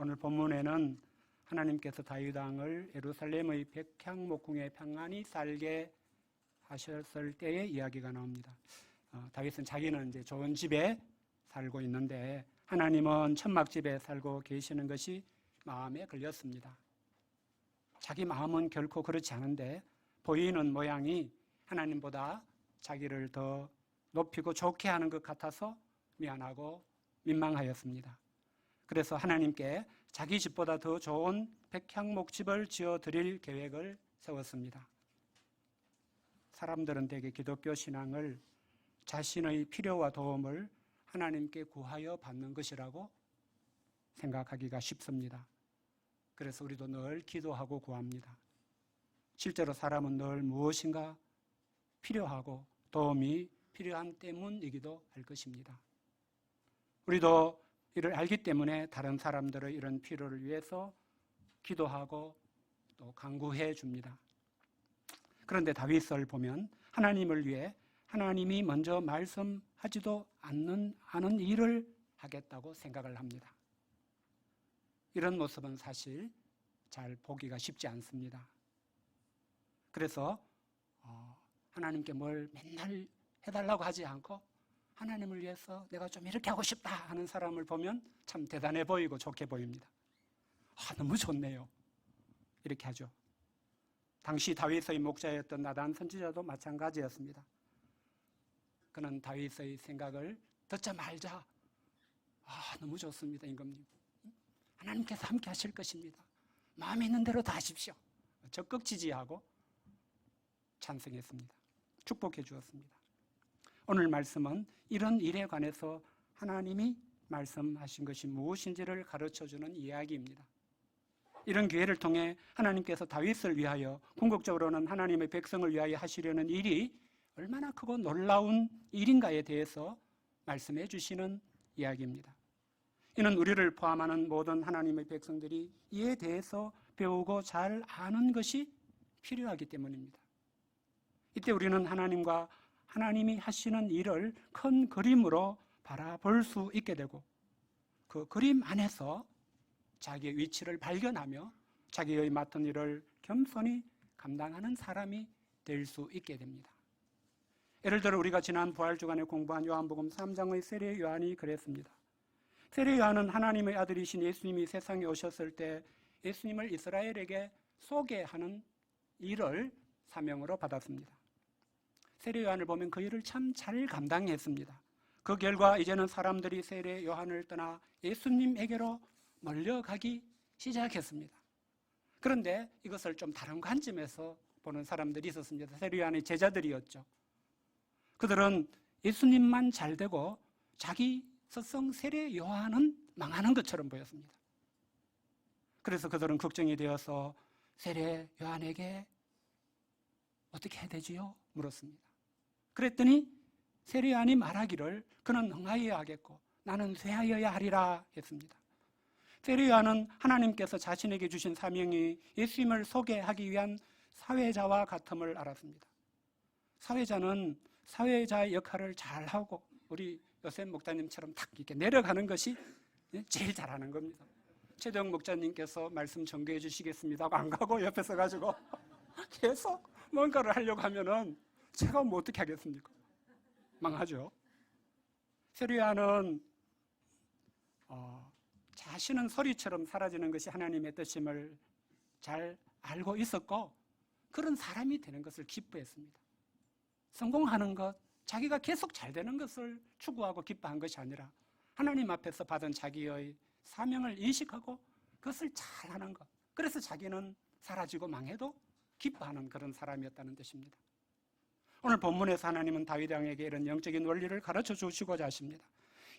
오늘 본문에는 하나님께서 다윗 왕을 예루살렘의 백향목궁에 평안히 살게 하셨을 때의 이야기가 나옵니다. 다윗은 자기는 이제 좋은 집에 살고 있는데 하나님은 천막집에 살고 계시는 것이 마음에 걸렸습니다. 자기 마음은 결코 그렇지 않은데 보이는 모양이 하나님보다 자기를 더 높이고 좋게 하는 것 같아서 미안하고 민망하였습니다. 그래서 하나님께 자기 집보다 더 좋은 백향목집을 지어드릴 계획을 세웠습니다. 사람들은 대개 기독교 신앙을 자신의 필요와 도움을 하나님께 구하여 받는 것이라고 생각하기가 쉽습니다. 그래서 우리도 늘 기도하고 구합니다. 실제로 사람은 늘 무엇인가 필요하고 도움이 필요한 때문이기도 할 것입니다. 우리도 이를 알기 때문에 다른 사람들의 이런 필요를 위해서 기도하고 또 간구해 줍니다. 그런데 다윗을 보면 하나님을 위해 하나님이 먼저 말씀하지도 않는 일을 하겠다고 생각을 합니다. 이런 모습은 사실 잘 보기가 쉽지 않습니다. 그래서 하나님께 뭘 맨날 해달라고 하지 않고 하나님을 위해서 내가 좀 이렇게 하고 싶다 하는 사람을 보면 참 대단해 보이고 좋게 보입니다. 너무 좋네요. 이렇게 하죠. 당시 다윗의 목자였던 나단 선지자도 마찬가지였습니다. 그는 다윗의 생각을 듣자 말자 너무 좋습니다. 임금님, 하나님께서 함께 하실 것입니다. 마음에 있는 대로 다 하십시오. 적극 지지하고 찬성했습니다. 축복해 주었습니다. 오늘 말씀은 이런 일에 관해서 하나님이 말씀하신 것이 무엇인지를 가르쳐주는 이야기입니다. 이런 기회를 통해 하나님께서 다윗을 위하여, 궁극적으로는 하나님의 백성을 위하여 하시려는 일이 얼마나 크고 놀라운 일인가에 대해서 말씀해 주시는 이야기입니다. 이는 우리를 포함하는 모든 하나님의 백성들이 이에 대해서 배우고 잘 아는 것이 필요하기 때문입니다. 이때 우리는 하나님과 하나님이 하시는 일을 큰 그림으로 바라볼 수 있게 되고 그 그림 안에서 자기의 위치를 발견하며 자기의 맡은 일을 겸손히 감당하는 사람이 될 수 있게 됩니다. 예를 들어 우리가 지난 부활주간에 공부한 요한복음 3장의 세례 요한이 그랬습니다. 세례 요한은 하나님의 아들이신 예수님이 세상에 오셨을 때 예수님을 이스라엘에게 소개하는 일을 사명으로 받았습니다. 세례 요한을 보면 그 일을 참 잘 감당했습니다. 그 결과 이제는 사람들이 세례 요한을 떠나 예수님에게로 몰려가기 시작했습니다. 그런데 이것을 좀 다른 관점에서 보는 사람들이 있었습니다. 세례 요한의 제자들이었죠. 그들은 예수님만 잘 되고 자기 스승 세례 요한은 망하는 것처럼 보였습니다. 그래서 그들은 걱정이 되어서 세례 요한에게 어떻게 해야 되지요? 물었습니다. 그랬더니 세례 요한이 말하기를 그는 흥하여야 하겠고 나는 쇠하여야 하리라 했습니다. 세례 요한은 하나님께서 자신에게 주신 사명이 예수님을 소개하기 위한 사회자와 같음을 알았습니다. 사회자는 사회자의 역할을 잘하고 우리 요셉 목사님처럼 탁 이렇게 내려가는 것이 제일 잘하는 겁니다. 최대영 목사님께서 말씀 전개해 주시겠습니다 하고 안 가고 옆에 서가지고 계속 뭔가를 하려고 하면은 제가 뭐 어떻게 하겠습니까? 망하죠. 세례 요한은 자신은 소리처럼 사라지는 것이 하나님의 뜻임을 잘 알고 있었고 그런 사람이 되는 것을 기뻐했습니다. 성공하는 것, 자기가 계속 잘 되는 것을 추구하고 기뻐한 것이 아니라 하나님 앞에서 받은 자기의 사명을 인식하고 그것을 잘하는 것, 그래서 자기는 사라지고 망해도 기뻐하는 그런 사람이었다는 뜻입니다. 오늘 본문에서 하나님은 다윗 왕에게 이런 영적인 원리를 가르쳐 주시고자 하십니다.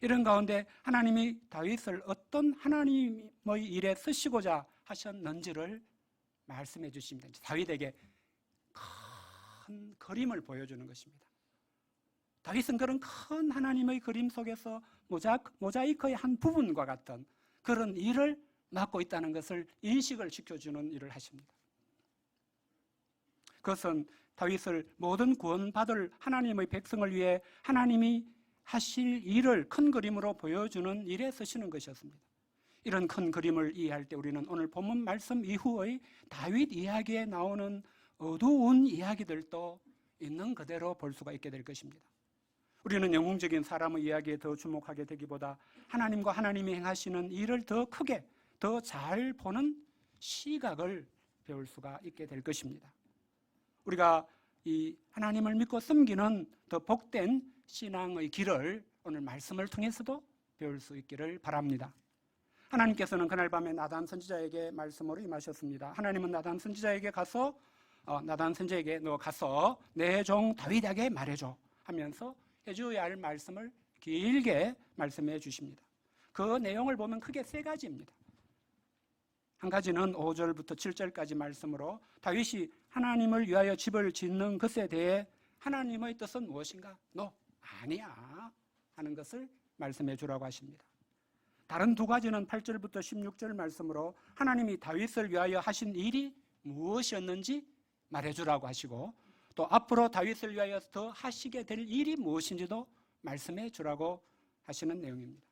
이런 가운데 하나님이 다윗을 어떤 하나님의 일에 쓰시고자 하셨는지를 말씀해 주십니다. 다윗에게 큰 그림을 보여주는 것입니다. 다윗은 그런 큰 하나님의 그림 속에서 모자이크의 한 부분과 같은 그런 일을 맡고 있다는 것을 인식을 시켜주는 일을 하십니다. 그것은 다윗을 모든 구원받을 하나님의 백성을 위해 하나님이 하실 일을 큰 그림으로 보여주는 일에 쓰시는 것이었습니다. 이런 큰 그림을 이해할 때 우리는 오늘 본문 말씀 이후의 다윗 이야기에 나오는 어두운 이야기들도 있는 그대로 볼 수가 있게 될 것입니다. 우리는 영웅적인 사람의 이야기에 더 주목하게 되기보다 하나님과 하나님이 행하시는 일을 더 크게, 더 잘 보는 시각을 배울 수가 있게 될 것입니다. 우리가 이 하나님을 믿고 섬기는 더 복된 신앙의 길을 오늘 말씀을 통해서도 배울 수 있기를 바랍니다. 하나님께서는 그날 밤에 나단 선지자에게 말씀으로 임하셨습니다. 하나님은 나단 선지자에게 나단 선지자에게 너 가서 내 종 다윗에게 말해줘 하면서 해줘야 할 말씀을 길게 말씀해 주십니다. 그 내용을 보면 크게 세 가지입니다. 한 가지는 5절부터 7절까지 말씀으로 다윗이 하나님을 위하여 집을 짓는 것에 대해 하나님의 뜻은 무엇인가? 너 아니야 하는 것을 말씀해 주라고 하십니다. 다른 두 가지는 8절부터 16절 말씀으로 하나님이 다윗을 위하여 하신 일이 무엇이었는지 말해주라고 하시고 또 앞으로 다윗을 위하여 더 하시게 될 일이 무엇인지도 말씀해 주라고 하시는 내용입니다.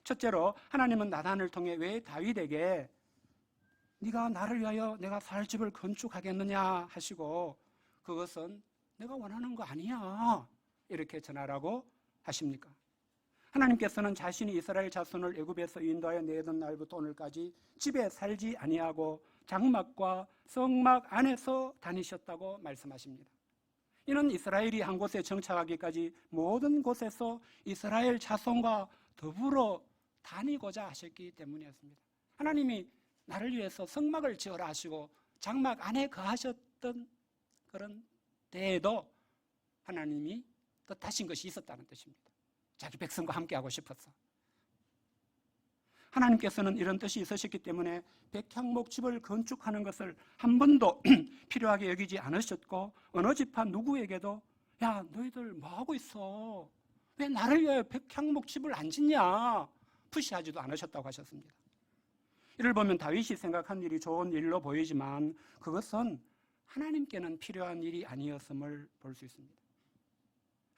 첫째로 하나님은 나단을 통해 왜 다윗에게 네가 나를 위하여 내가 살 집을 건축하겠느냐 하시고 그것은 내가 원하는 거 아니야 이렇게 전하라고 하십니까? 하나님께서는 자신이 이스라엘 자손을 애굽에서 인도하여 내던 날부터 오늘까지 집에 살지 아니하고 장막과 성막 안에서 다니셨다고 말씀하십니다. 이는 이스라엘이 한 곳에 정착하기까지 모든 곳에서 이스라엘 자손과 더불어 다니고자 하셨기 때문이었습니다. 하나님이 나를 위해서 성막을 지어라 하시고 장막 안에 거하셨던 그런 때에도 하나님이 뜻하신 것이 있었다는 뜻입니다. 자기 백성과 함께하고 싶어서. 하나님께서는 이런 뜻이 있으셨기 때문에 백향목 집을 건축하는 것을 한 번도 필요하게 여기지 않으셨고 어느 집안 누구에게도 야 너희들 뭐하고 있어? 왜 나를 위하여 백향목 집을 안 짓냐? 푸시하지도 않으셨다고 하셨습니다. 이를 보면 다윗이 생각한 일이 좋은 일로 보이지만 그것은 하나님께는 필요한 일이 아니었음을 볼 수 있습니다.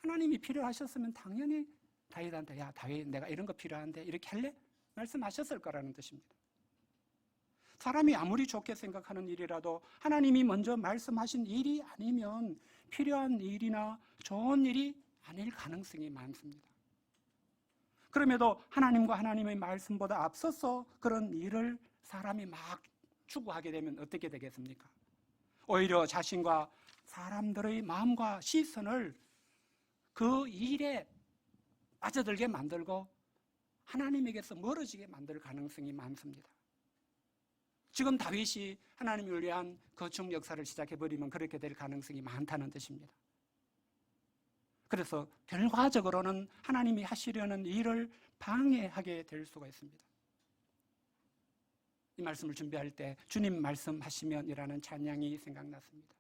하나님이 필요하셨으면 당연히 다윗한테 야 다윗 내가 이런 거 필요한데 이렇게 할래? 말씀하셨을 거라는 뜻입니다. 사람이 아무리 좋게 생각하는 일이라도 하나님이 먼저 말씀하신 일이 아니면 필요한 일이나 좋은 일이 아닐 가능성이 많습니다. 그럼에도 하나님과 하나님의 말씀보다 앞서서 그런 일을 사람이 막 추구하게 되면 어떻게 되겠습니까? 오히려 자신과 사람들의 마음과 시선을 그 일에 빠져들게 만들고 하나님에게서 멀어지게 만들 가능성이 많습니다. 지금 다윗이 하나님을 위한 거축 역사를 시작해버리면 그렇게 될 가능성이 많다는 뜻입니다. 그래서 결과적으로는 하나님이 하시려는 일을 방해하게 될 수가 있습니다. 이 말씀을 준비할 때 주님 말씀하시면이라는 찬양이 생각났습니다.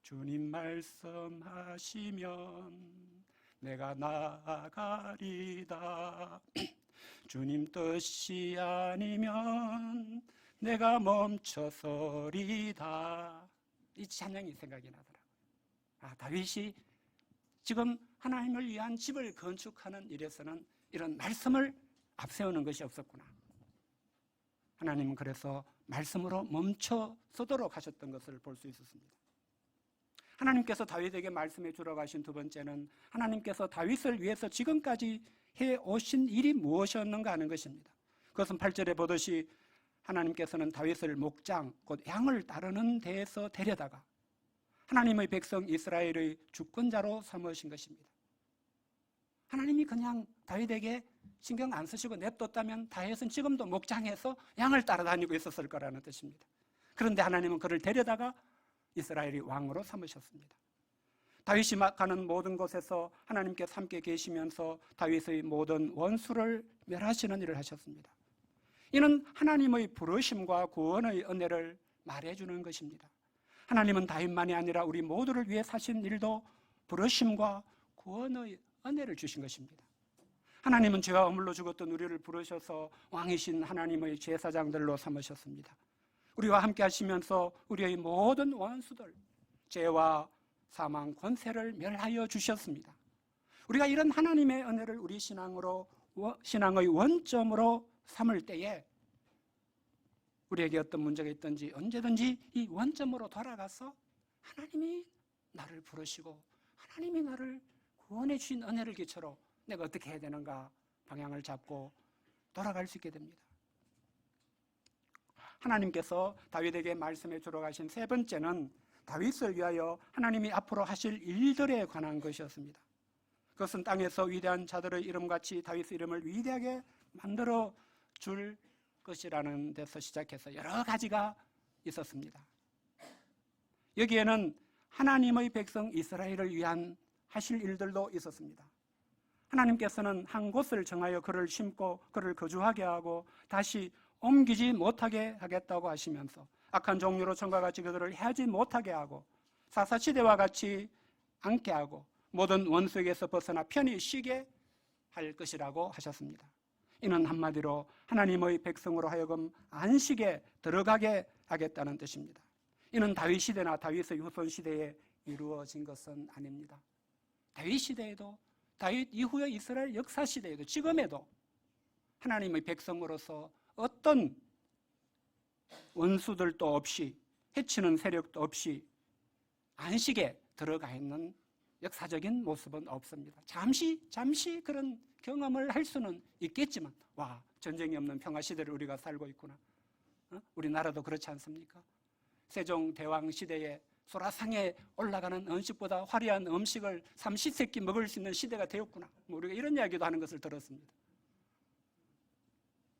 주님 말씀하시면 내가 나아가리다. 주님 뜻이 아니면 내가 멈춰서리다. 이 찬양이 생각이 나더라고요. 다윗이 지금 하나님을 위한 집을 건축하는 일에서는 이런 말씀을 앞세우는 것이 없었구나. 하나님은 그래서 말씀으로 멈춰서도록 하셨던 것을 볼 수 있었습니다. 하나님께서 다윗에게 말씀해 주라고 하신 두 번째는 하나님께서 다윗을 위해서 지금까지 해오신 일이 무엇이었는가 하는 것입니다. 그것은 8절에 보듯이 하나님께서는 다윗을 목장, 곧 양을 따르는 데에서 데려다가 하나님의 백성 이스라엘의 주권자로 삼으신 것입니다. 하나님이 그냥 다윗에게 신경 안 쓰시고 냅뒀다면 다윗은 지금도 목장에서 양을 따라다니고 있었을 거라는 뜻입니다. 그런데 하나님은 그를 데려다가 이스라엘의 왕으로 삼으셨습니다. 다윗이 가는 모든 곳에서 하나님께서 함께 계시면서 다윗의 모든 원수를 멸하시는 일을 하셨습니다. 이는 하나님의 부르심과 구원의 은혜를 말해주는 것입니다. 하나님은 다윗만이 아니라 우리 모두를 위해 사신 일도 부르심과 구원의 은혜를 주신 것입니다. 하나님은 죄와 허물로 죽었던 우리를 부르셔서 왕이신 하나님의 제사장들로 삼으셨습니다. 우리와 함께 하시면서 우리의 모든 원수들, 죄와 사망, 권세를 멸하여 주셨습니다. 우리가 이런 하나님의 은혜를 우리 신앙으로 신앙의 원점으로 삼을 때에 우리에게 어떤 문제가 있든지 언제든지 이 원점으로 돌아가서 하나님이 나를 부르시고 하나님이 나를 구원해 주신 은혜를 기초로 내가 어떻게 해야 되는가 방향을 잡고 돌아갈 수 있게 됩니다. 하나님께서 다윗에게 말씀해 주러 가신 세 번째는 다윗을 위하여 하나님이 앞으로 하실 일들에 관한 것이었습니다. 그것은 땅에서 위대한 자들의 이름같이 다윗의 이름을 위대하게 만들어 줄 것이라는 데서 시작해서 여러 가지가 있었습니다. 여기에는 하나님의 백성 이스라엘을 위한 하실 일들도 있었습니다. 하나님께서는 한 곳을 정하여 그를 심고 그를 거주하게 하고 다시 옮기지 못하게 하겠다고 하시면서 악한 종류로 전과 같이 그들을 해하지 못하게 하고 사사시대와 같이 않게 하고 모든 원수에게서 벗어나 편히 쉬게 할 것이라고 하셨습니다. 이는 한마디로 하나님의 백성으로 하여금 안식에 들어가게 하겠다는 뜻입니다. 이는 다윗 시대나 다윗의 후손 시대에 이루어진 것은 아닙니다. 다윗 시대에도 다윗 이후의 이스라엘 역사 시대에도 지금에도 하나님의 백성으로서 어떤 원수들도 없이 해치는 세력도 없이 안식에 들어가 있는 역사적인 모습은 없습니다. 잠시 그런 경험을 할 수는 있겠지만 와, 전쟁이 없는 평화 시대를 우리가 살고 있구나. 우리나라도 그렇지 않습니까? 세종대왕 시대에 소라상에 올라가는 음식보다 화려한 음식을 삼시세끼 먹을 수 있는 시대가 되었구나. 우리가 이런 이야기도 하는 것을 들었습니다.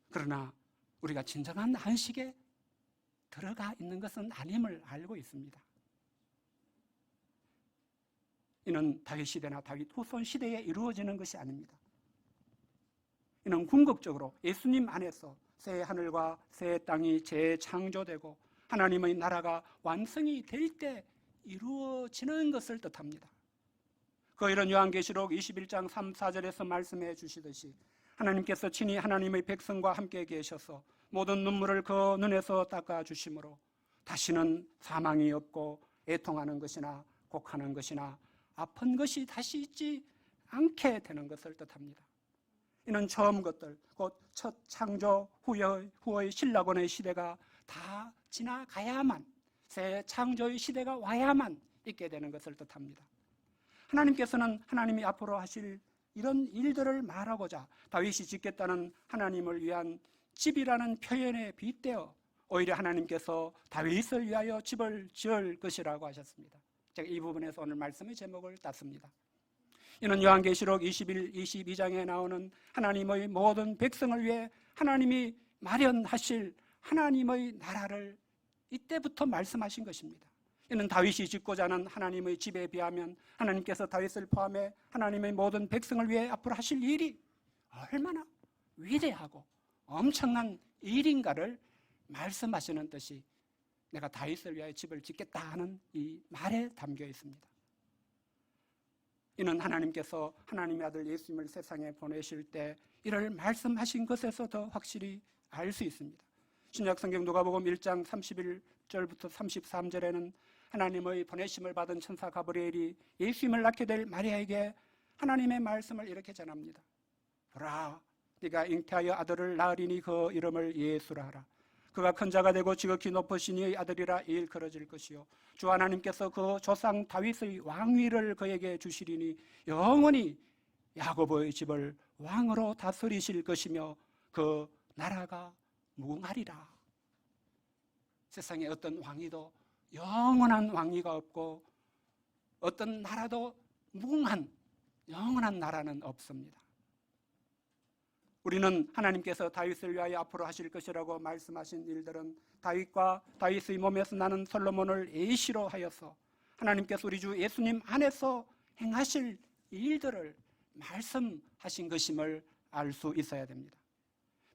그러나 우리가 진정한 안식에 들어가 있는 것은 아님을 알고 있습니다. 이는 다윗 시대나 다윗 후손 시대에 이루어지는 것이 아닙니다. 이는 궁극적으로 예수님 안에서 새 하늘과 새 땅이 재창조되고 하나님의 나라가 완성이 될 때 이루어지는 것을 뜻합니다. 그 이런 요한계시록 21장 3, 4절에서 말씀해 주시듯이 하나님께서 친히 하나님의 백성과 함께 계셔서 모든 눈물을 그 눈에서 닦아주심으로 다시는 사망이 없고 애통하는 것이나 곡하는 것이나 아픈 것이 다시 있지 않게 되는 것을 뜻합니다. 이는 처음 것들, 곧 첫 창조 후의 신라곤의 시대가 다 지나가야만 새 창조의 시대가 와야만 있게 되는 것을 뜻합니다. 하나님께서는 하나님이 앞으로 하실 이런 일들을 말하고자 다윗이 짓겠다는 하나님을 위한 집이라는 표현에 빗대어 오히려 하나님께서 다윗을 위하여 집을 지을 것이라고 하셨습니다. 제가 이 부분에서 오늘 말씀의 제목을 땄습니다. 이는 요한계시록 21, 22장에 나오는 하나님의 모든 백성을 위해 하나님이 마련하실 하나님의 나라를 이때부터 말씀하신 것입니다. 이는 다윗이 짓고자 하는 하나님의 집에 비하면 하나님께서 다윗을 포함해 하나님의 모든 백성을 위해 앞으로 하실 일이 얼마나 위대하고 엄청난 일인가를 말씀하시는 뜻이 내가 다윗을 위하여 집을 짓겠다 하는 이 말에 담겨 있습니다. 이는 하나님께서 하나님의 아들 예수님을 세상에 보내실 때 이를 말씀하신 것에서 더 확실히 알 수 있습니다. 신약성경 누가복음 1장 31절부터 33절에는 하나님의 보내심을 받은 천사 가브리엘이 예수님을 낳게 될 마리아에게 하나님의 말씀을 이렇게 전합니다. 보라, 네가 잉태하여 아들을 낳으리니 그 이름을 예수라 하라. 그가 큰 자가 되고 지극히 높으신 이의 아들이라 일컬어질 것이요 주 하나님께서 그 조상 다윗의 왕위를 그에게 주시리니 영원히 야곱의 집을 왕으로 다스리실 것이며 그 나라가 무궁하리라. 세상에 어떤 왕위도 영원한 왕위가 없고 어떤 나라도 무궁한 영원한 나라는 없습니다. 우리는 하나님께서 다윗을 위하여 앞으로 하실 것이라고 말씀하신 일들은 다윗과 다윗의 몸에서 나는 솔로몬을 예시로 하여서 하나님께서 우리 주 예수님 안에서 행하실 일들을 말씀하신 것임을 알 수 있어야 됩니다.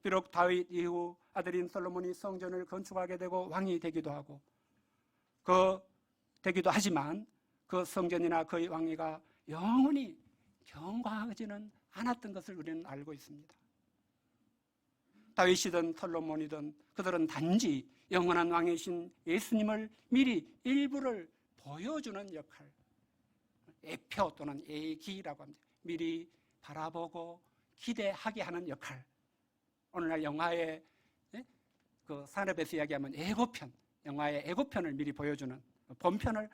비록 다윗 이후 아들인 솔로몬이 성전을 건축하게 되고 왕이 되기도 하고 되기도 하지만 그 성전이나 그의 왕위가 영원히 경과하지는 않았던 것을 우리는 알고 있습니다. 다윗이든 솔로몬이든 그들은 단지 영원한 왕이신 예수님을 미리 일부를 보여주는 역할, 예표 또는 예기라고 합니다. 미리 바라보고 기대하게 하는 역할. 오늘날 영화의 그 산업에서 이야기하면 예고편, 영화의 예고편을 미리 보여주는 본편을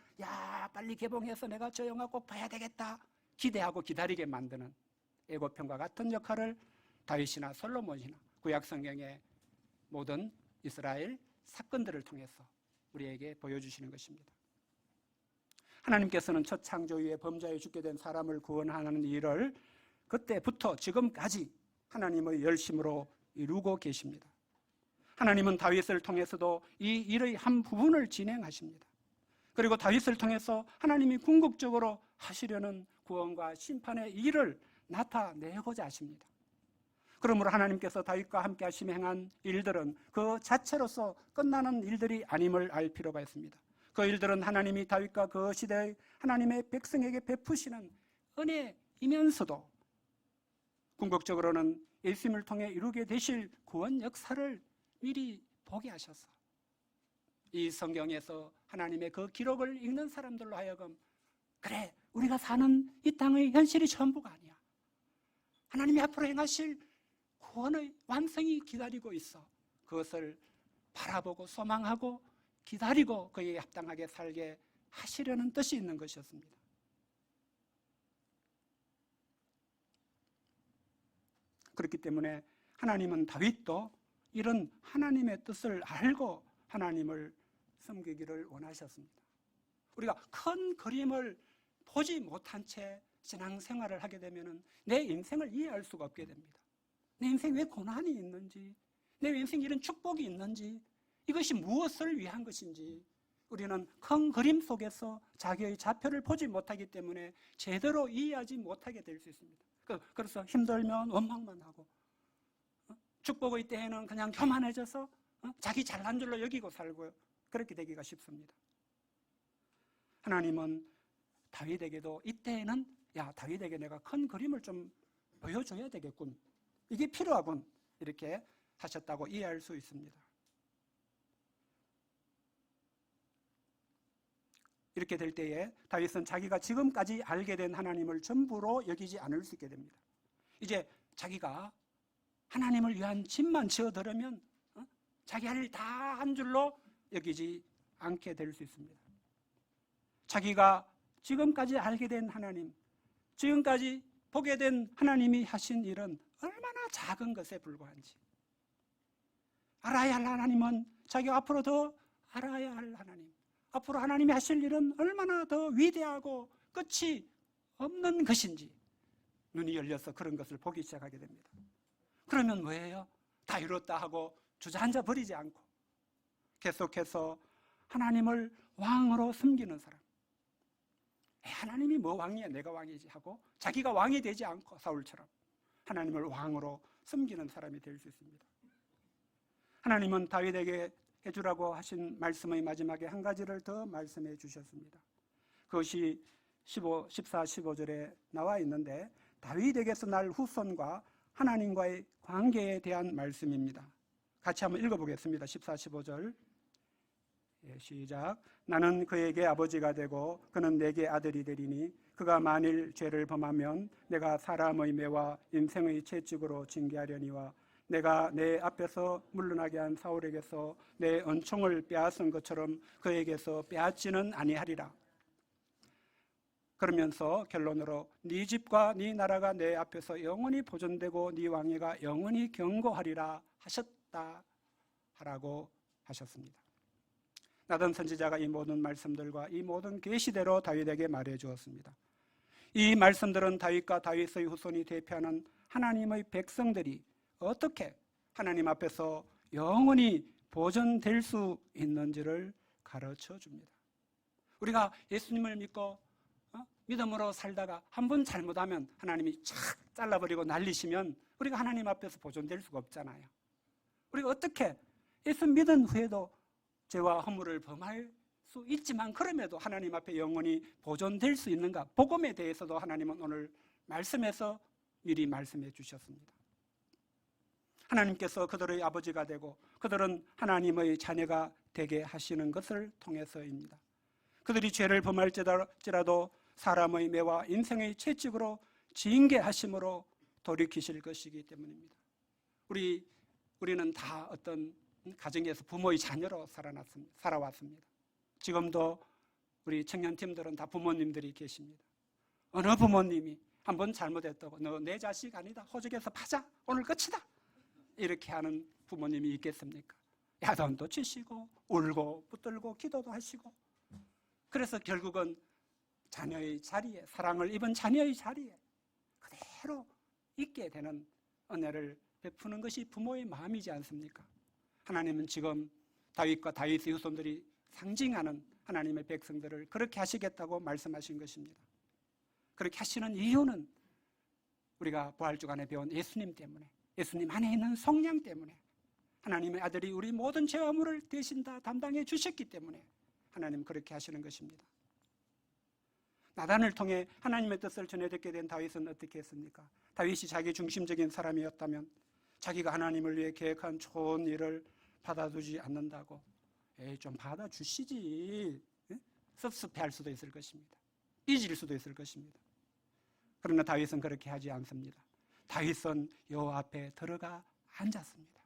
빨리 개봉해서 내가 저 영화 꼭 봐야 되겠다 기대하고 기다리게 만드는 예고편과 같은 역할을 다윗이나 솔로몬이나 구약 성경의 모든 이스라엘 사건들을 통해서 우리에게 보여주시는 것입니다. 하나님께서는 첫 창조 이후에 범죄에 죽게 된 사람을 구원하는 일을 그때부터 지금까지 하나님의 열심으로 이루고 계십니다. 하나님은 다윗을 통해서도 이 일의 한 부분을 진행하십니다. 그리고 다윗을 통해서 하나님이 궁극적으로 하시려는 구원과 심판의 일을 나타내고자 하십니다. 그러므로 하나님께서 다윗과 함께 하시며 행한 일들은 그 자체로서 끝나는 일들이 아님을 알 필요가 있습니다. 그 일들은 하나님이 다윗과 그 시대의 하나님의 백성에게 베푸시는 은혜이면서도 궁극적으로는 예수님을 통해 이루게 되실 구원 역사를 미리 보게 하셔서 이 성경에서 하나님의 그 기록을 읽는 사람들로 하여금 그래, 우리가 사는 이 땅의 현실이 전부가 아니야. 하나님이 앞으로 행하실 구원의 완성이 기다리고 있어. 그것을 바라보고 소망하고 기다리고 그에 합당하게 살게 하시려는 뜻이 있는 것이었습니다. 그렇기 때문에 하나님은 다윗도 이런 하나님의 뜻을 알고 하나님을 섬기기를 원하셨습니다. 우리가 큰 그림을 보지 못한 채 신앙생활을 하게 되면 내 인생을 이해할 수가 없게 됩니다. 내 인생에 왜 고난이 있는지, 내 인생에 이런 축복이 있는지, 이것이 무엇을 위한 것인지 우리는 큰 그림 속에서 자기의 좌표를 보지 못하기 때문에 제대로 이해하지 못하게 될 수 있습니다. 그래서 힘들면 원망만 하고 축복의 때에는 그냥 교만해져서 자기 잘난 줄로 여기고 살고요. 그렇게 되기가 쉽습니다. 하나님은 다윗에게도 이때에는 다윗에게 내가 큰 그림을 좀 보여줘야 되겠군, 이게 필요하군, 이렇게 하셨다고 이해할 수 있습니다. 이렇게 될 때에 다윗은 자기가 지금까지 알게 된 하나님을 전부로 여기지 않을 수 있게 됩니다. 이제 자기가 하나님을 위한 집만 지어들으면 자기 할 일 다 한 줄로 여기지 않게 될 수 있습니다. 자기가 지금까지 알게 된 하나님, 지금까지 보게 된 하나님이 하신 일은 얼마나 작은 것에 불과한지, 알아야 할 하나님은 자기가 앞으로 더 알아야 할 하나님, 앞으로 하나님이 하실 일은 얼마나 더 위대하고 끝이 없는 것인지 눈이 열려서 그런 것을 보기 시작하게 됩니다. 그러면 뭐예요? 다 이뤘다 하고 주저앉아 버리지 않고 계속해서 하나님을 왕으로 섬기는 사람, 하나님이 뭐 왕이야, 내가 왕이지 하고 자기가 왕이 되지 않고 사울처럼 하나님을 왕으로 섬기는 사람이 될 수 있습니다. 하나님은 다윗에게 해주라고 하신 말씀의 마지막에 한 가지를 더 말씀해 주셨습니다. 그것이 14, 15절에 나와 있는데 다윗에게서 날 후손과 하나님과의 관계에 대한 말씀입니다. 같이 한번 읽어보겠습니다. 14, 15절 시작. 나는 그에게 아버지가 되고 그는 내게 아들이 되리니 그가 만일 죄를 범하면 내가 사람의 매와 인생의 채찍으로 징계하려니와 내가 내 앞에서 물러나게 한 사울에게서 내 은총을 빼앗은 것처럼 그에게서 빼앗지는 아니하리라. 그러면서 결론으로 네 집과 네 나라가 내 앞에서 영원히 보존되고 네 왕위가 영원히 견고하리라 하셨다 하라고 하셨습니다. 나단 선지자가 이 모든 말씀들과 이 모든 계시대로 다윗에게 말해 주었습니다. 이 말씀들은 다윗과 다윗의 후손이 대표하는 하나님의 백성들이 어떻게 하나님 앞에서 영원히 보존될 수 있는지를 가르쳐 줍니다. 우리가 예수님을 믿고 믿음으로 살다가 한 번 잘못하면 하나님이 착 잘라버리고 날리시면 우리가 하나님 앞에서 보존될 수가 없잖아요. 우리가 어떻게 예수 믿은 후에도 죄와 허물을 범할 수 있지만 그럼에도 하나님 앞에 영원히 보존될 수 있는가? 복음에 대해서도 하나님은 오늘 말씀에서 미리 말씀해 주셨습니다. 하나님께서 그들의 아버지가 되고 그들은 하나님의 자녀가 되게 하시는 것을 통해서입니다. 그들이 죄를 범할지라도 사람의 매와 인생의 채찍으로 징계하심으로 돌이키실 것이기 때문입니다. 우리는 다 어떤 가정에서 부모의 자녀로 살아왔습니다. 지금도 우리 청년팀들은 다 부모님들이 계십니다. 어느 부모님이 한번 잘못했다고 너 내 자식 아니다, 호적에서 파자, 오늘 끝이다, 이렇게 하는 부모님이 있겠습니까? 야단도 치시고 울고 붙들고 기도도 하시고, 그래서 결국은 자녀의 자리에, 사랑을 입은 자녀의 자리에 그대로 있게 되는 은혜를 베푸는 것이 부모의 마음이지 않습니까? 하나님은 지금 다윗과 다윗의 후손들이 상징하는 하나님의 백성들을 그렇게 하시겠다고 말씀하신 것입니다. 그렇게 하시는 이유는 우리가 부활주간에 배운 예수님 때문에, 예수님 안에 있는 성령 때문에, 하나님의 아들이 우리 모든 죄와 무를 대신 다 담당해 주셨기 때문에 하나님 그렇게 하시는 것입니다. 나단을 통해 하나님의 뜻을 전해 듣게 된 다윗은 어떻게 했습니까? 다윗이 자기 중심적인 사람이었다면 자기가 하나님을 위해 계획한 좋은 일을 받아두지 않는다고 좀 받아주시지, 섭섭해할 수도 있을 것입니다. 삐질 수도 있을 것입니다. 그러나 다윗은 그렇게 하지 않습니다. 다윗은 여호와 앞에 들어가 앉았습니다.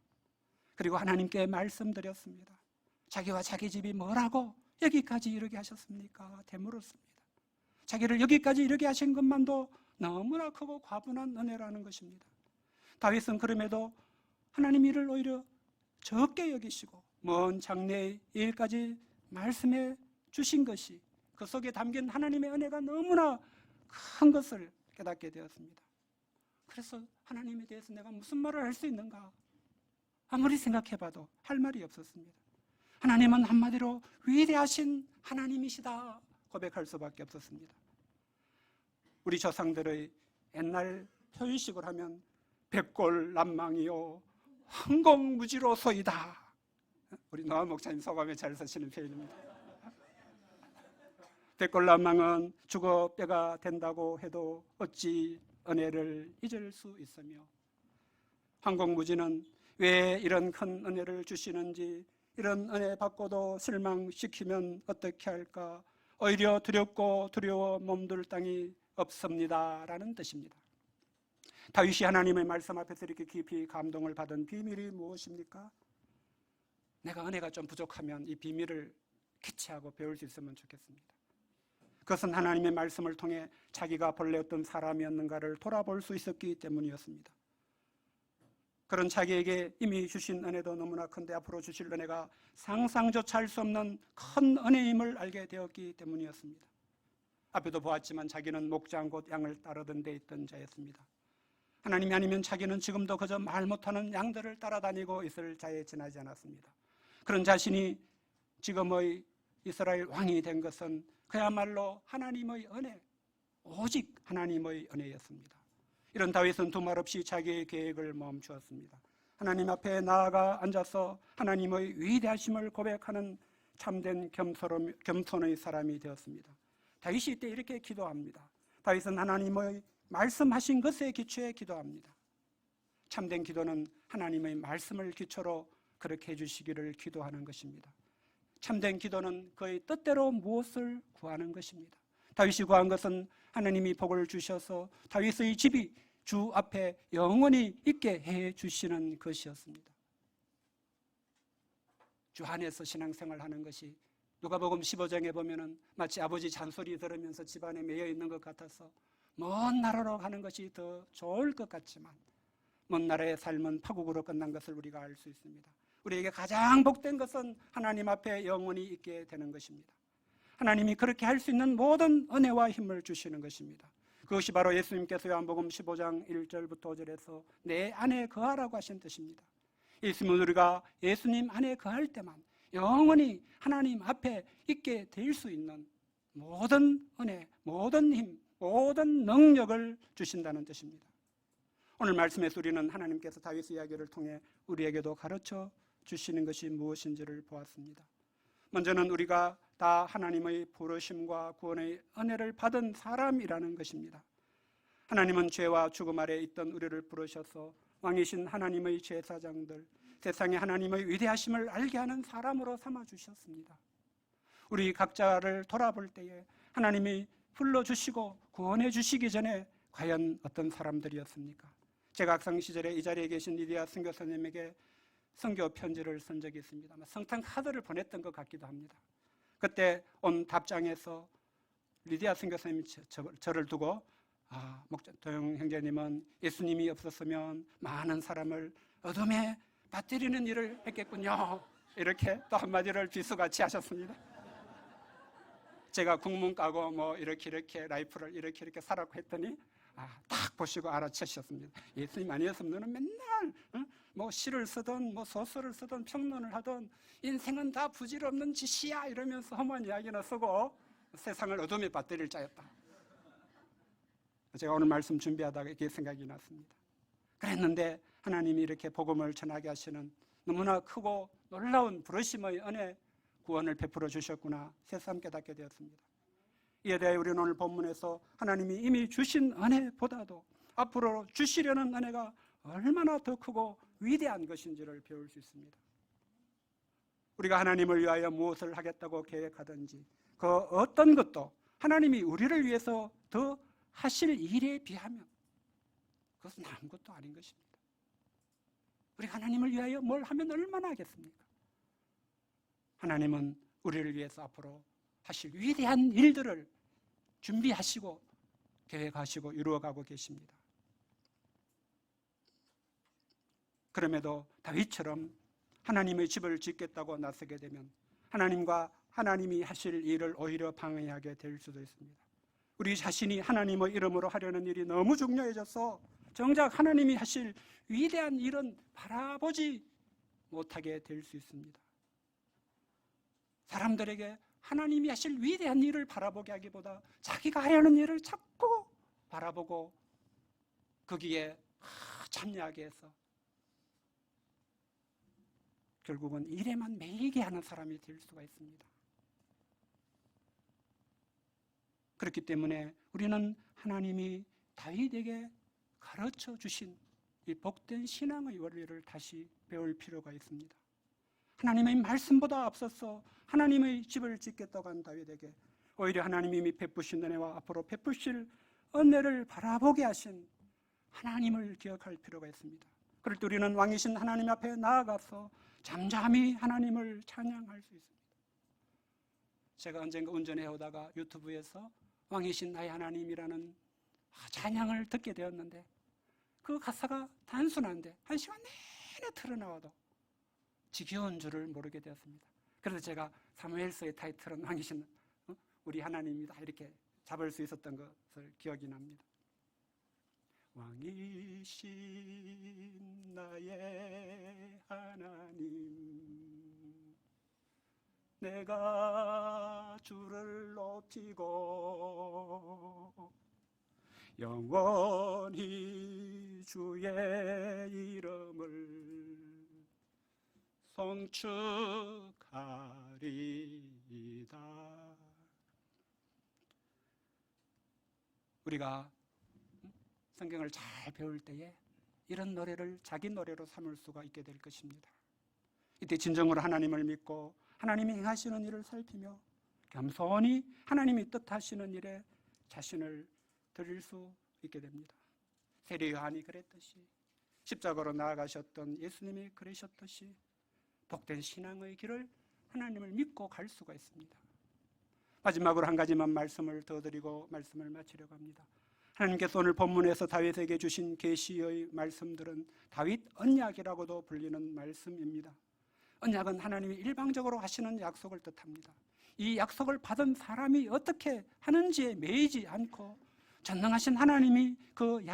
그리고 하나님께 말씀드렸습니다. 자기와 자기 집이 뭐라고 여기까지 이르게 하셨습니까? 되물었습니다. 자기를 여기까지 이르게 하신 것만도 너무나 크고 과분한 은혜라는 것입니다. 다윗은 그럼에도 하나님 일을 오히려 적게 여기시고 먼 장래의 일까지 말씀해 주신 것이, 그 속에 담긴 하나님의 은혜가 너무나 큰 것을 깨닫게 되었습니다. 그래서 하나님에 대해서 내가 무슨 말을 할 수 있는가? 아무리 생각해봐도 할 말이 없었습니다. 하나님은 한마디로 위대하신 하나님이시다 고백할 수밖에 없었습니다. 우리 조상들의 옛날 표현식을 하면 백골난망이요 황공무지로소이다. 우리 노아 목사님 소감에 잘 쓰시는 표현입니다. 백골난망은 죽어 뼈가 된다고 해도 어찌 은혜를 잊을 수 있으며, 황공무지는 왜 이런 큰 은혜를 주시는지, 이런 은혜 받고도 실망시키면 어떻게 할까, 오히려 두렵고 두려워 몸둘 땅이 없습니다 라는 뜻입니다. 다윗이 하나님의 말씀 앞에서 이렇게 깊이 감동을 받은 비밀이 무엇입니까? 내가 은혜가 좀 부족하면 이 비밀을 캐치하고 배울 수 있으면 좋겠습니다. 그것은 하나님의 말씀을 통해 자기가 본래 어떤 사람이었는가를 돌아볼 수 있었기 때문이었습니다. 그런 자기에게 이미 주신 은혜도 너무나 큰데 앞으로 주실 은혜가 상상조차 할 수 없는 큰 은혜임을 알게 되었기 때문이었습니다. 앞에도 보았지만 자기는 목장 곧 양을 따르던 데 있던 자였습니다. 하나님이 아니면 자기는 지금도 그저 말 못하는 양들을 따라다니고 있을 자에 지나지 않았습니다. 그런 자신이 지금의 이스라엘 왕이 된 것은 그야말로 하나님의 은혜, 오직 하나님의 은혜였습니다. 이런 다윗은 두말 없이 자기의 계획을 멈추었습니다. 하나님 앞에 나아가 앉아서 하나님의 위대하심을 고백하는 참된 겸손의 사람이 되었습니다. 다윗이 이때 이렇게 기도합니다. 다윗은 하나님의 말씀하신 것에 기초해 기도합니다. 참된 기도는 하나님의 말씀을 기초로 그렇게 해주시기를 기도하는 것입니다. 참된 기도는 그의 뜻대로 무엇을 구하는 것입니다. 다윗이 구한 것은 하나님이 복을 주셔서 다윗의 집이 주 앞에 영원히 있게 해 주시는 것이었습니다. 주 안에서 신앙생활하는 것이 누가복음 15장에 보면은 마치 아버지 잔소리 들으면서 집안에 매여 있는 것 같아서 먼 나라로 가는 것이 더 좋을 것 같지만 먼 나라의 삶은 파국으로 끝난 것을 우리가 알 수 있습니다. 우리에게 가장 복된 것은 하나님 앞에 영원히 있게 되는 것입니다. 하나님이 그렇게 할 수 있는 모든 은혜와 힘을 주시는 것입니다. 그것이 바로 예수님께서 요한복음 15장 1절부터 5절에서 내 안에 거하라고 하신 뜻입니다. 예수님은 우리가 예수님 안에 거할 때만 영원히 하나님 앞에 있게 될 수 있는 모든 은혜, 모든 힘, 모든 능력을 주신다는 뜻입니다. 오늘 말씀에서 우리는 하나님께서 다윗의 이야기를 통해 우리에게도 가르쳐 주시는 것이 무엇인지를 보았습니다. 먼저는 우리가 다 하나님의 부르심과 구원의 은혜를 받은 사람이라는 것입니다. 하나님은 죄와 죽음 아래 있던 우리를 부르셔서 왕이신 하나님의 제사장들, 세상에 하나님의 위대하심을 알게 하는 사람으로 삼아주셨습니다. 우리 각자를 돌아볼 때에 하나님이 불러주시고 구원해 주시기 전에 과연 어떤 사람들이었습니까? 제가 학생 시절에 이 자리에 계신 리디아 선교사님에게 선교 편지를 쓴 적이 있습니다. 성탄 카드를 보냈던 것 같기도 합니다. 그때 온 답장에서 리디아 선교사님이 저를 두고 도영 형제님은 예수님이 없었으면 많은 사람을 어둠에 빠뜨리는 일을 했겠군요. 이렇게 또 한마디를 비수같이 하셨습니다. 제가 국문 까고 이렇게 라이프를 이렇게 살았고 했더니 딱 보시고 알아채셨습니다. 예수님 아니었으면 너는 맨날 시를 쓰든 소설을 쓰든 평론을 하든 인생은 다 부질없는 짓이야 이러면서 험한 이야기나 쓰고 세상을 어둠에 빠뜨릴 자였다. 제가 오늘 말씀 준비하다가 이게 생각이 났습니다. 그랬는데 하나님이 이렇게 복음을 전하게 하시는 너무나 크고 놀라운 부르심의 은혜, 구원을 베풀어 주셨구나 새삼 깨닫게 되었습니다. 이에 대해 우리는 오늘 본문에서 하나님이 이미 주신 은혜보다도 앞으로 주시려는 은혜가 얼마나 더 크고 위대한 것인지를 배울 수 있습니다. 우리가 하나님을 위하여 무엇을 하겠다고 계획하든지 그 어떤 것도 하나님이 우리를 위해서 더 하실 일에 비하면 그것은 아무것도 아닌 것입니다. 우리가 하나님을 위하여 뭘 하면 얼마나 하겠습니까? 하나님은 우리를 위해서 앞으로 하실 위대한 일들을 준비하시고 계획하시고 이루어가고 계십니다. 그럼에도 다윗처럼 하나님의 집을 짓겠다고 나서게 되면 하나님과 하나님이 하실 일을 오히려 방해하게 될 수도 있습니다. 우리 자신이 하나님의 이름으로 하려는 일이 너무 중요해져서 정작 하나님이 하실 위대한 일은 바라보지 못하게 될 수 있습니다. 사람들에게 하나님이 하실 위대한 일을 바라보게 하기보다 자기가 하려는 일을 자꾸 바라보고 거기에 참여하게 해서 결국은 일에만 매이게 하는 사람이 될 수가 있습니다. 그렇기 때문에 우리는 하나님이 다윗에게 가르쳐 주신 이 복된 신앙의 원리를 다시 배울 필요가 있습니다. 하나님의 말씀보다 앞서서 하나님의 집을 짓겠다고 한 다윗에게 오히려 하나님이 이미 베푸신 은혜와 앞으로 베푸실 은혜를 바라보게 하신 하나님을 기억할 필요가 있습니다. 그럴 때 우리는 왕이신 하나님 앞에 나아가서 잠잠히 하나님을 찬양할 수 있습니다. 제가 언젠가 운전해 오다가 유튜브에서 왕이신 나의 하나님이라는 찬양을 듣게 되었는데 그 가사가 단순한데 한 시간 내내 틀어나와도 지겨운 줄을 모르게 되었습니다. 그래서 제가 사무엘서의 타이틀은 왕이신 우리 하나님이다 이렇게 잡을 수 있었던 것을 기억이 납니다. 왕이신 나의 하나님 내가 주를 높이고 영원히 주의 이름을 송축하리이다. 우리가 성경을 잘 배울 때에 이런 노래를 자기 노래로 삼을 수가 있게 될 것입니다. 이때 진정으로 하나님을 믿고 하나님이 행하시는 일을 살피며 겸손히 하나님이 뜻하시는 일에 자신을 드릴 수 있게 됩니다. 세례 요한이 그랬듯이 십자가로 나아가셨던 예수님이 그러셨듯이 복된 신앙의 길을 하나님을 믿고 갈 수가 있습니다. 마지막으로 한 가지만 말씀을 더 드리고 말씀을 마치려고 합니다. 하나님께서 오늘 본문에서 다윗에게 주신 계시의 말씀들은 다윗 언약이라고도 불리는 말씀입니다. 언약은 하나님이 일방적으로 하시는 약속을 뜻합니다. 이 약속을 받은 사람이 어떻게 하는지에 매이지 않고 전능하신 하나님이 그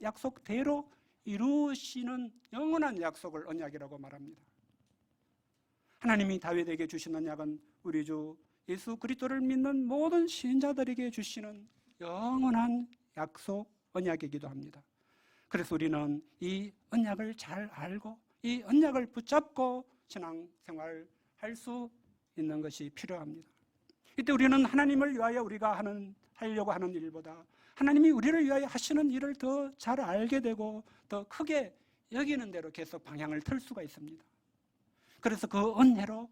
약속대로 이루시는 영원한 약속을 언약이라고 말합니다. 하나님이 다윗에게 주신 언약은 우리 주 예수 그리스도를 믿는 모든 신자들에게 주시는 영원한 약속 언약이기도 합니다. 그래서 우리는 이 언약을 잘 알고 이 언약을 붙잡고 신앙생활을 할 수 있는 것이 필요합니다. 이때 우리는 하나님을 위하여 우리가 하려고 하는 일보다 하나님이 우리를 위하여 하시는 일을 더 잘 알게 되고 더 크게 여기는 대로 계속 방향을 틀 수가 있습니다. 그래서 그 은혜로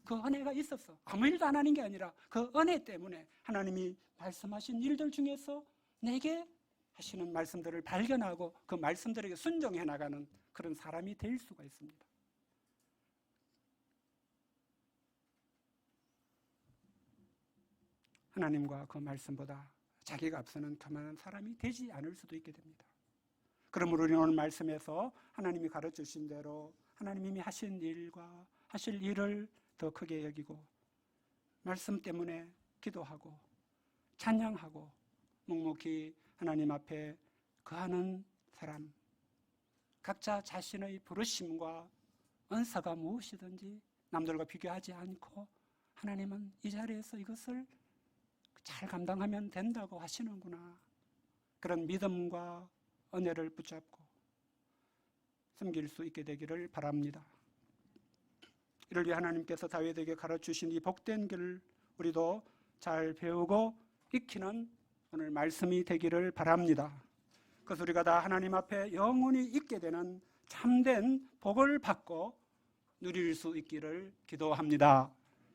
그 은혜가 있어서 아무 일도 안 하는 게 아니라 그 은혜 때문에 하나님이 말씀하신 일들 중에서 내게 하시는 말씀들을 발견하고 그 말씀들에게 순종해 나가는 그런 사람이 될 수가 있습니다. 하나님과 그 말씀보다 자기가 앞서는 교만한 사람이 되지 않을 수도 있게 됩니다. 그러므로 우리는 오늘 말씀에서 하나님이 가르쳐주신 대로 하나님이 하신 일과 하실 일을 더 크게 여기고 말씀 때문에 기도하고 찬양하고 묵묵히 하나님 앞에 거하는 사람, 각자 자신의 부르심과 은사가 무엇이든지 남들과 비교하지 않고 하나님은 이 자리에서 이것을 잘 감당하면 된다고 하시는구나, 그런 믿음과 은혜를 붙잡고 섬길 수 있게 되기를 바랍니다. 이를 위해 하나님께서 다윗에게 가르치신 이 복된 길을 우리도 잘 배우고 익히는 오늘 말씀이 되기를 바랍니다. 그래서 우리가 다 하나님 앞에 영원히 있게 되는 참된 복을 받고 누릴 수 있기를 기도합니다.